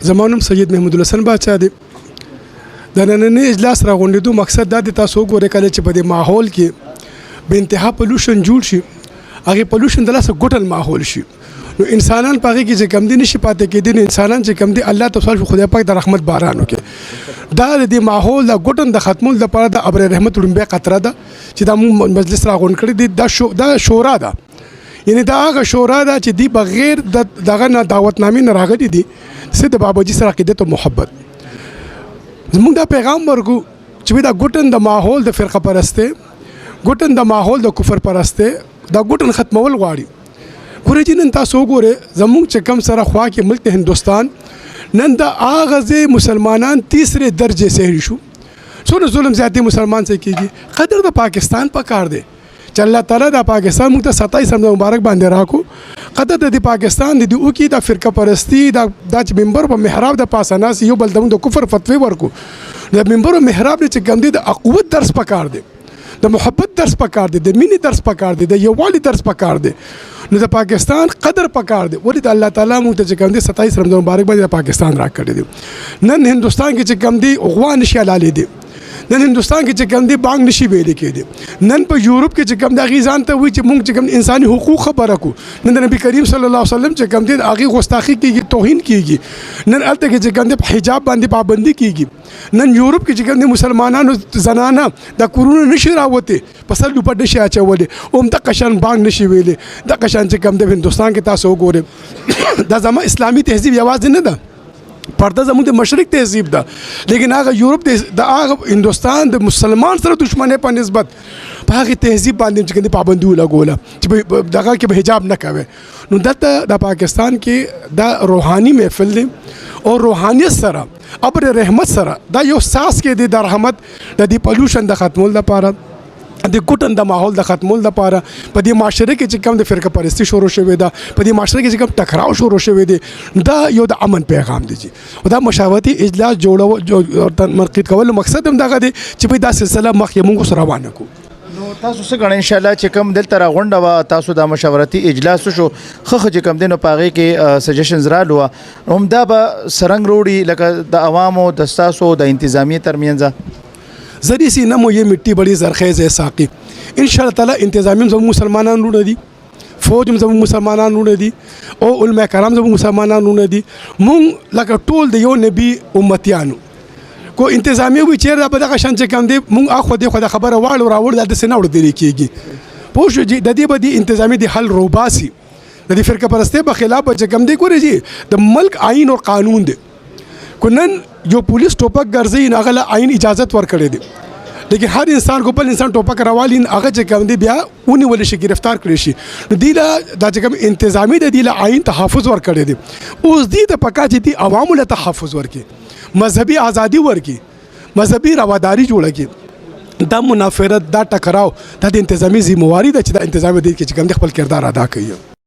زما نوم سید محمود الحسن باچا دی. د نننۍ اجلاس راغونډېدو مقصد دا دی، تاسو وګورئ کله چې په دې ماحول کې بې انتها پلوشن جوړ شي، هغې پلوشن د لاسه ګوټل ماحول شي، نو انسانان په هغې کې چې کم دي نشي پاتې کېدی. نو انسانان چې کم دي الله ته سوال خدای پاک د رحمت باران وکړي. دا د دې ماحول د ګوټن د ختمولو لپاره د ابر رحمت لومبۍ قطره ده چې دا موږ مجلس راغونډ کړی دی. دا شورا ده، یعنی دا هغه شورا ده چې دی بغیر دغه نه دعوتنامې نه راغلي دي چې د باباجي سره عقیدت او محبت. زموږ دا پیغام ورکو چې دا ګوټن د ماحول د فرقه پرستۍ، ګوټن د ماحول د کفر پرستۍ، دا ګوټن ختمول غواړي. ګورئ چې نن تاسو وګورئ زموږ چې کم سره خوا کې ملک هندوستان، نن د هغه ځای مسلمانان تیسرے درجې سهري شو. څونه ظلم زیاتې مسلمان سره کېږي. قدر د پاکستان پکار دی چې الله تعالی د پاکستان موږ ته 27 رمضان مبارک باندې راکو. قدر د پاکستان د او کې د فرقه پرستی د چې منبر په محراب د پاساناس یو بل د کفر فتوی ورکو. د منبر او محراب چې کم دي د قوت درس پکار دی، د محبت درس پکار دی، د مینې درس پکار دی، د یووالي درس پکار دی. نو د پاکستان قدر پکار دی. ولې د الله تعالی موږ ته چې کم دي 27 رمضان مبارک باندې د پاکستان راکړی دی. نن هندوستان کې چې کم دي غوا نشي حلالې دي، نن هندوستان کې چې کم دي بانګ نشي ویلې کېدی. نن په یورپ کې چې کم د هغې ځان ته وایي چې موږ چې کم انساني حقوق خبره کو. نن د نبي کریم صلی الله علیه وسلم چې کم دي هغې غستاخي کېږي، توهین کېږي. نن هلته کې چې کم دي په حجاب باندې پابندي کېږي. نن یورپ کې چې کم دي مسلمانانو زنانه د کورونو نشي راوتې، په سر لوپټ نشي اچولې، همدغه شان بانګ نشي ویلې. دغه شان چې کم دي هندوستان کې تاسو وګورئ دا زما اسلامي تهذیب یوازې نه ده، پرده زموږ د مشرق تهذیب ده، لیکن هغه یورپ د هغه هندوستان د مسلمان سره دشمنۍ په نسبت په هغې تهذیب باندې چې کوم پابندي ولګوله چې دغه کې به حجاب نه کوي. نو دلته د پاکستان کې دا روحاني محفل دی او روحانیت سره ابر رحمت سره دا یو ساس کې دی د رحمت د دې پلوشن د ختمولو لپاره، د ګوټن د ماحول د ختمولو لپاره. په دې معاشره کې چې کوم د فرقه پرستی شروع شوې ده، په دې معاشره کې چې کوم ټکراو شروع شوې دي، دا یو د امن پیغام دی. او دا مشاورتي اجلاس جوړول منعقد کولو مقصد هم دغه دی چې په دا سلسله مخکې موږ سره روانه کړو. نو تاسو څه ګڼئ ان شاء الله چې کوم دلته راغونډه وه، تاسو دا مشاورتي اجلاس وشو ښه چې کوم دی نو په هغې کې سجیشنز رالو، همدا به سرنګ روړي لکه د عوامو د ستاسو د انتظامیې ترمنځ؟ ذریعے سی نمو یہ مٹی بڑی زرخیز ہے ساقی. ان شاء اللہ تعالیٰ انتظامیہ زمو مسلمانان روڑ دی، فوج زمو مسلمانان روڑ دی، او علماء کرام زمو مسلمانان روڑ دی. مونږ لکه ټول د یو نبی امتیانو کو انتظامیه وی چیرې په دغه شان چې کوم دی مونږ اخو دی خو د خبره واړو راوړ د داسې نه وړدلی کېږي. پوه شو د دې به د انتظامي د حل روباسي د دې فرقه پرستۍ په خلاف به چې کوم دی ګورئ چې د ملک آئین او قانون دی. کو نن جو پولیس ټوپک ګرځي هغه له آئین اجازت ورکړی دی، لیکن هر انسان کو بل انسان ټوپک راوالي هغه چې کوم دی بیا ونیول شي، گرفتار کړی شي. نو دی له دا چې کوم انتظامي د دی له آئین تحفظ ورکړی دی. اوس دی د پکا چې دی عوامو له تحفظ ورکړي، مذهبي ازادي ورکړي، مذهبي رواداري جوړه کړي. دا منافرت، دا ټکراو دا د انتظامي ذمہواري ده چې دا انتظامي دی چې کوم خپل کردار ادا کوي.